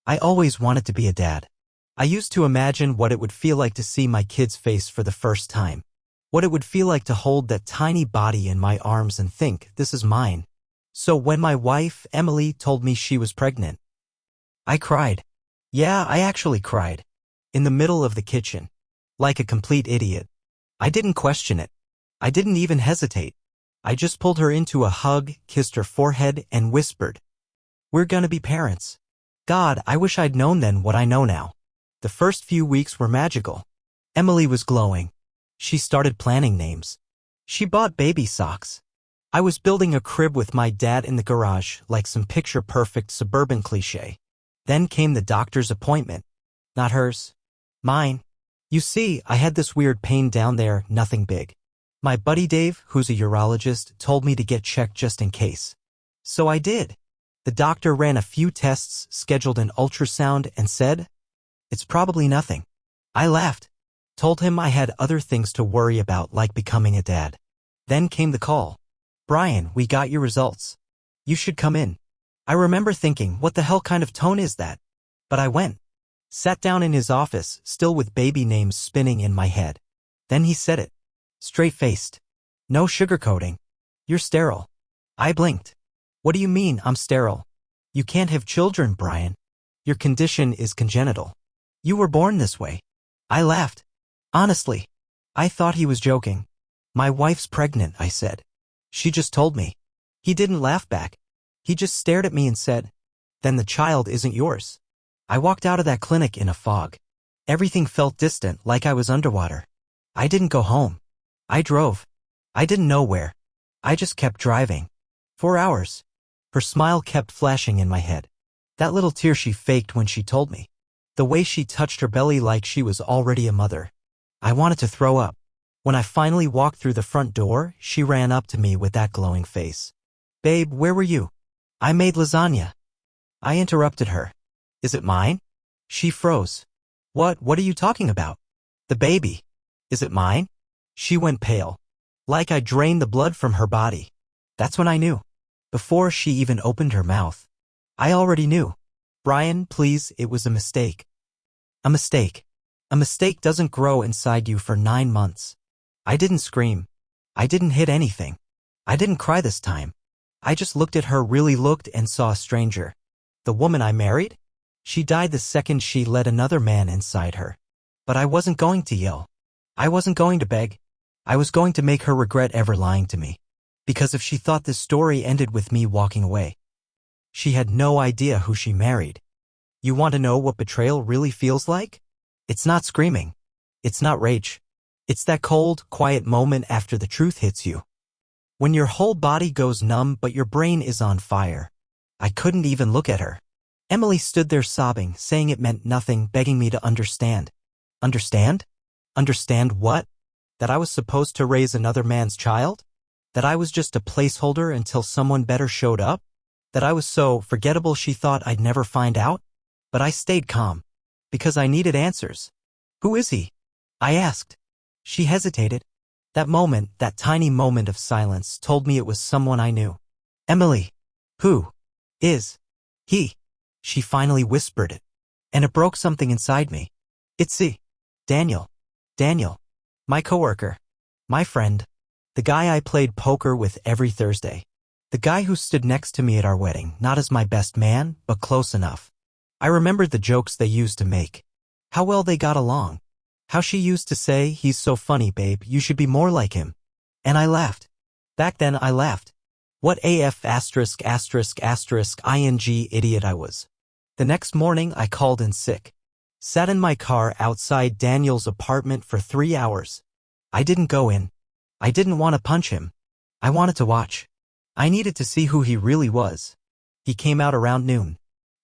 I always wanted to be a dad. I used to imagine what it would feel like to see my kid's face for the first time. What it would feel like to hold that tiny body in my arms and think, this is mine. So when my wife, Emily, told me she was pregnant, I cried. Yeah, I actually cried. In the middle of the kitchen. Like a complete idiot. I didn't question it. I didn't even hesitate. I just pulled her into a hug, kissed her forehead, and whispered, "We're gonna be parents." God, I wish I'd known then what I know now. The first few weeks were magical. Emily was glowing. She started planning names. She bought baby socks. I was building a crib with my dad in the garage, like some picture-perfect suburban cliché. Then came the doctor's appointment. Not hers. Mine. You see, I had this weird pain down there, nothing big. My buddy Dave, who's a urologist, told me to get checked just in case. So I did. The doctor ran a few tests, scheduled an ultrasound, and said, "It's probably nothing." I laughed. Told him I had other things to worry about, like becoming a dad. Then came the call. "Brian, we got your results. You should come in." I remember thinking, what the hell kind of tone is that? But I went. Sat down in his office, still with baby names spinning in my head. Then he said it. Straight-faced. No sugarcoating. "You're sterile." I blinked. "What do you mean I'm sterile? You can't have children, Brian. Your condition is congenital. You were born this way." I laughed. Honestly, I thought he was joking. "My wife's pregnant," I said. "She just told me." He didn't laugh back. He just stared at me and said, "Then the child isn't yours." I walked out of that clinic in a fog. Everything felt distant, like I was underwater. I didn't go home. I drove. I didn't know where. I just kept driving. 4 hours. Her smile kept flashing in my head. That little tear she faked when she told me. The way she touched her belly like she was already a mother. I wanted to throw up. When I finally walked through the front door, she ran up to me with that glowing face. "Babe, where were you?" "I made lasagna." I interrupted her. "Is it mine?" She froze. What are you talking about?" "The baby. Is it mine?" She went pale. Like I drained the blood from her body. That's when I knew. Before she even opened her mouth. I already knew. "Brian, please, it was a mistake." A mistake. A mistake doesn't grow inside you for 9 months. I didn't scream. I didn't hit anything. I didn't cry this time. I just looked at her, really looked, and saw a stranger. The woman I married? She died the second she let another man inside her. But I wasn't going to yell. I wasn't going to beg. I was going to make her regret ever lying to me. Because if she thought this story ended with me walking away, she had no idea who she married. You want to know what betrayal really feels like? It's not screaming. It's not rage. It's that cold, quiet moment after the truth hits you. When your whole body goes numb but your brain is on fire. I couldn't even look at her. Emily stood there sobbing, saying it meant nothing, begging me to understand. Understand? Understand what? That I was supposed to raise another man's child? That I was just a placeholder until someone better showed up? That I was so forgettable she thought I'd never find out? But I stayed calm. Because I needed answers. "Who is he?" I asked. She hesitated. That moment, that tiny moment of silence, told me it was someone I knew. "Emily. Who is he?" She finally whispered it. And it broke something inside me. "It's Daniel. Daniel. My coworker. My friend. The guy I played poker with every Thursday. The guy who stood next to me at our wedding, not as my best man, but close enough. I remembered the jokes they used to make. How well they got along. How she used to say, "He's so funny, babe, you should be more like him." And I laughed. Back then I laughed. What AF ****ing idiot I was. The next morning I called in sick. Sat in my car outside Daniel's apartment for 3 hours. I didn't go in. I didn't want to punch him. I wanted to watch. I needed to see who he really was. He came out around noon.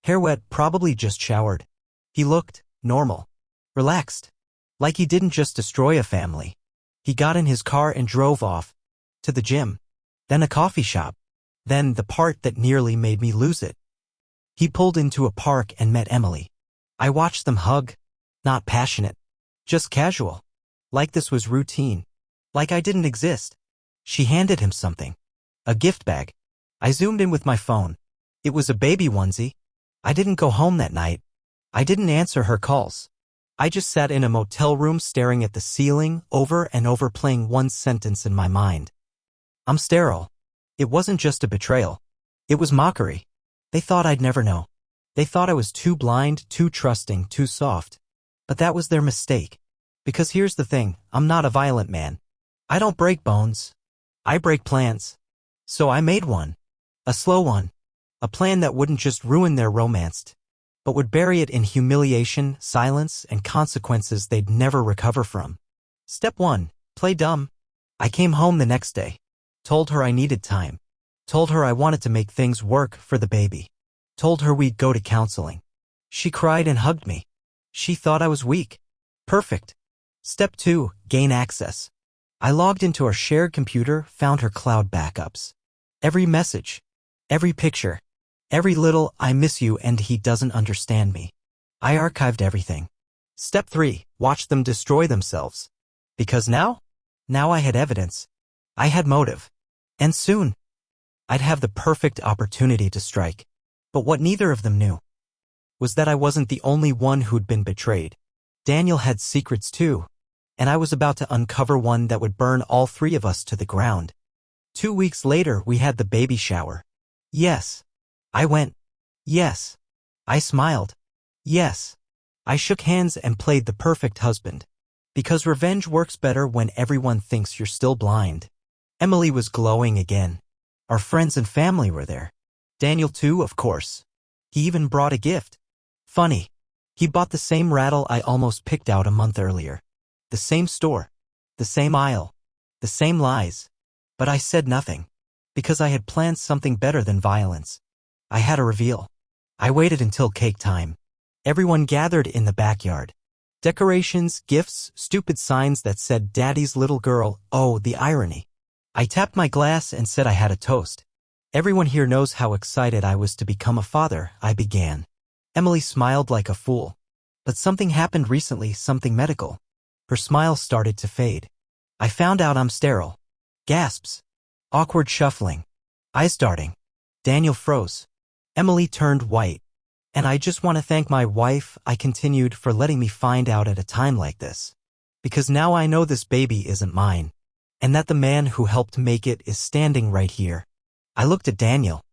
Hair wet, probably just showered. He looked normal. Relaxed. Like he didn't just destroy a family. He got in his car and drove off. To the gym. Then a coffee shop. Then the part that nearly made me lose it. He pulled into a park and met Emily. I watched them hug. Not passionate. Just casual. Like this was routine. Like I didn't exist. She handed him something. A gift bag. I zoomed in with my phone. It was a baby onesie. I didn't go home that night. I didn't answer her calls. I just sat in a motel room staring at the ceiling over and over, playing one sentence in my mind. I'm sterile. It wasn't just a betrayal. It was mockery. They thought I'd never know. They thought I was too blind, too trusting, too soft. But that was their mistake. Because here's the thing, I'm not a violent man. I don't break bones. I break plans. So I made one. A slow one. A plan that wouldn't just ruin their romance, but would bury it in humiliation, silence, and consequences they'd never recover from. Step 1. Play dumb. I came home the next day. Told her I needed time. Told her I wanted to make things work for the baby. Told her we'd go to counseling. She cried and hugged me. She thought I was weak. Perfect. Step 2. Gain access. I logged into our shared computer, found her cloud backups. Every message. Every picture. Every little "I miss you" and "he doesn't understand me." I archived everything. Step 3. Watch them destroy themselves. Because now I had evidence. I had motive. And soon, I'd have the perfect opportunity to strike. But what neither of them knew was that I wasn't the only one who'd been betrayed. Daniel had secrets too, and I was about to uncover one that would burn all three of us to the ground. 2 weeks later, we had the baby shower. Yes. I went. Yes. I smiled. Yes. I shook hands and played the perfect husband. Because revenge works better when everyone thinks you're still blind. Emily was glowing again. Our friends and family were there. Daniel too, of course. He even brought a gift. Funny. He bought the same rattle I almost picked out a month earlier. The same store. The same aisle. The same lies. But I said nothing. Because I had planned something better than violence. I had a reveal. I waited until cake time. Everyone gathered in the backyard. Decorations, gifts, stupid signs that said "Daddy's little girl." Oh, the irony. I tapped my glass and said I had a toast. Everyone here knows how excited I was to become a father, I began. Emily smiled like a fool. But something happened recently, something medical. Her smile started to fade. I found out I'm sterile. Gasps. Awkward shuffling. Eyes darting. Daniel froze. Emily turned white. And I just want to thank my wife, I continued, for letting me find out at a time like this. Because now I know this baby isn't mine. And that the man who helped make it is standing right here. I looked at Daniel.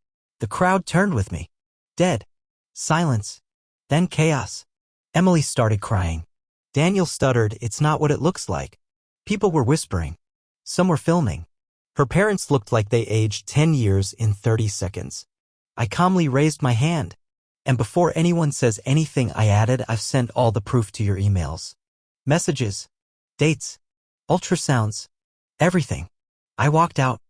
The crowd turned with me. Dead. Silence. Then chaos. Emily started crying. Daniel stuttered, "It's not what it looks like." People were whispering. Some were filming. Her parents looked like they aged 10 years in 30 seconds. I calmly raised my hand. And before anyone says anything, I added, "I've sent all the proof to your emails. Messages. Dates. Ultrasounds. Everything." I walked out.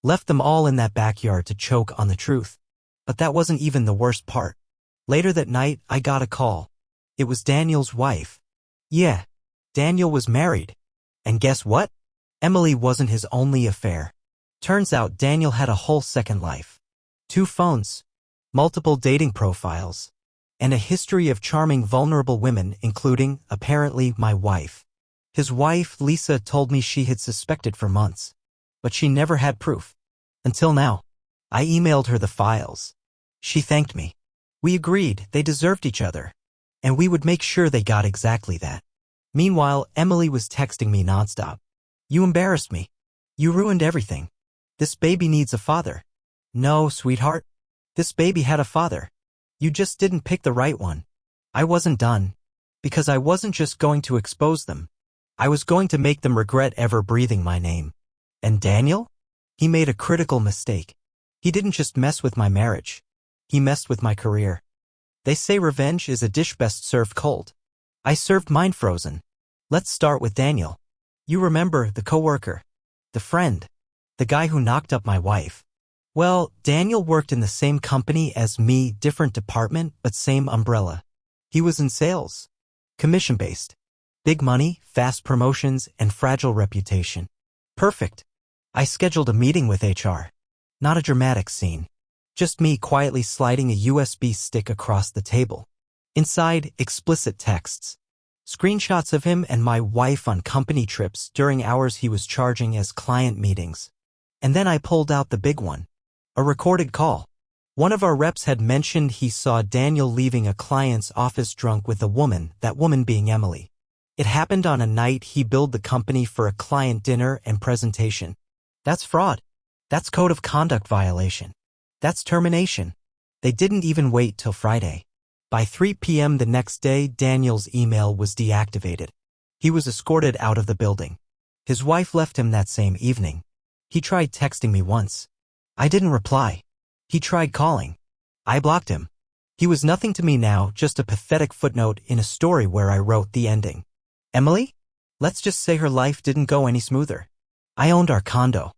Left them all in that backyard to choke on the truth. But that wasn't even the worst part. Later that night, I got a call. It was Daniel's wife. Yeah, Daniel was married. And guess what? Emily wasn't his only affair. Turns out Daniel had a whole second life. 2 phones, multiple dating profiles, and a history of charming vulnerable women, including, apparently, my wife. His wife, Lisa, told me she had suspected for months. But she never had proof. Until now. I emailed her the files. She thanked me. We agreed they deserved each other. And we would make sure they got exactly that. Meanwhile, Emily was texting me nonstop. "You embarrassed me. You ruined everything. This baby needs a father." No, sweetheart. This baby had a father. You just didn't pick the right one. I wasn't done. Because I wasn't just going to expose them. I was going to make them regret ever breathing my name. And Daniel? He made a critical mistake. He didn't just mess with my marriage. He messed with my career. They say revenge is a dish best served cold. I served mine frozen. Let's start with Daniel. You remember, the coworker. The friend. The guy who knocked up my wife. Well, Daniel worked in the same company as me, different department, but same umbrella. He was in sales. Commission-based. Big money, fast promotions, and fragile reputation. Perfect. I scheduled a meeting with HR. Not a dramatic scene. Just me quietly sliding a USB stick across the table. Inside, explicit texts. Screenshots of him and my wife on company trips during hours he was charging as client meetings. And then I pulled out the big one. A recorded call. One of our reps had mentioned he saw Daniel leaving a client's office drunk with a woman, that woman being Emily. It happened on a night he billed the company for a client dinner and presentation. That's fraud. That's code of conduct violation. That's termination. They didn't even wait till Friday. By 3 p.m. the next day, Daniel's email was deactivated. He was escorted out of the building. His wife left him that same evening. He tried texting me once. I didn't reply. He tried calling. I blocked him. He was nothing to me now, just a pathetic footnote in a story where I wrote the ending. Emily? Let's just say her life didn't go any smoother. I owned our condo.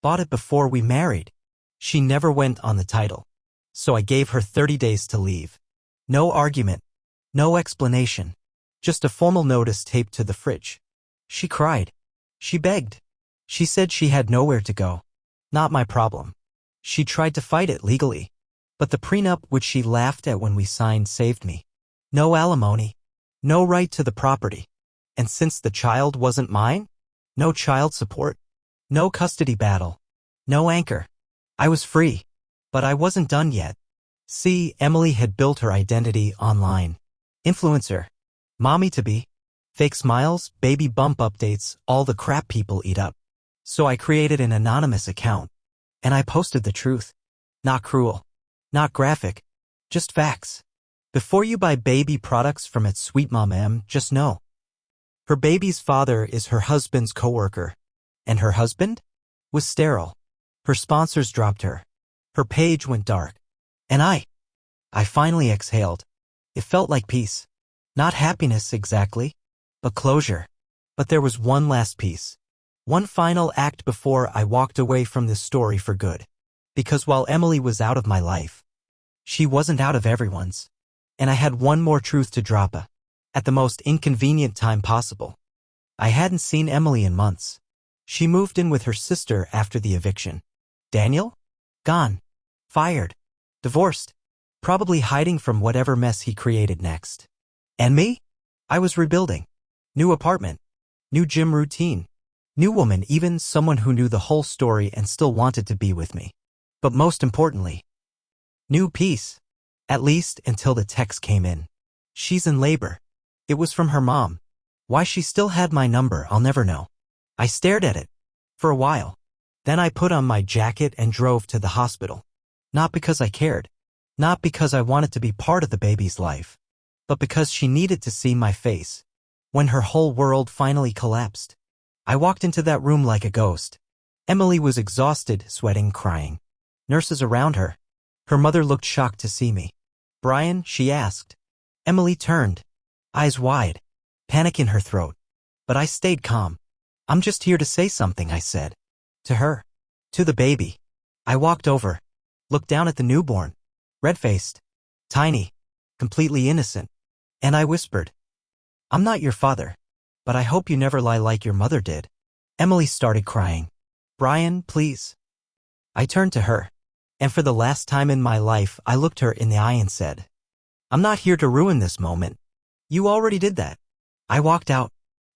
Bought it before we married. She never went on the title. So I gave her 30 days to leave. No argument. No explanation. Just a formal notice taped to the fridge. She cried. She begged. She said she had nowhere to go. Not my problem. She tried to fight it legally. But the prenup which she laughed at when we signed saved me. No alimony. No right to the property. And since the child wasn't mine, no child support. No custody battle. No anchor. I was free. But I wasn't done yet. See, Emily had built her identity online. Influencer. Mommy-to-be. Fake smiles, baby bump updates, all the crap people eat up. So I created an anonymous account. And I posted the truth. Not cruel. Not graphic. Just facts. Before you buy baby products from @SweetMomM, just know. Her baby's father is her husband's coworker. And her husband? Was sterile. Her sponsors dropped her. Her page went dark. And I finally exhaled. It felt like peace. Not happiness exactly, but closure. But there was one last piece. One final act before I walked away from this story for good. Because while Emily was out of my life, she wasn't out of everyone's. And I had one more truth to drop at the most inconvenient time possible. I hadn't seen Emily in months. She moved in with her sister after the eviction. Daniel? Gone. Fired. Divorced. Probably hiding from whatever mess he created next. And me? I was rebuilding. New apartment. New gym routine. New woman, even someone who knew the whole story and still wanted to be with me. But most importantly, new peace. At least until the text came in. She's in labor. It was from her mom. Why she still had my number, I'll never know. I stared at it. For a while. Then I put on my jacket and drove to the hospital. Not because I cared. Not because I wanted to be part of the baby's life. But because she needed to see my face. When her whole world finally collapsed. I walked into that room like a ghost. Emily was exhausted, sweating, crying. Nurses around her. Her mother looked shocked to see me. Brian, she asked. Emily turned. Eyes wide. Panic in her throat. But I stayed calm. I'm just here to say something, I said. To her. To the baby. I walked over. Looked down at the newborn. Red-faced. Tiny. Completely innocent. And I whispered. I'm not your father. But I hope you never lie like your mother did. Emily started crying. Brian, please. I turned to her. And for the last time in my life, I looked her in the eye and said, I'm not here to ruin this moment. You already did that. I walked out.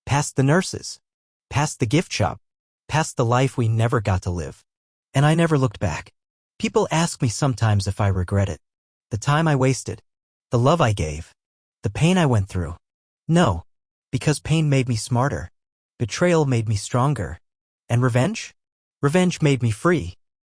Past the nurses. Past the gift shop. Past the life we never got to live. And I never looked back. People ask me sometimes if I regret it. The time I wasted. The love I gave. The pain I went through. No. Because pain made me smarter. Betrayal made me stronger. And revenge? Revenge made me free.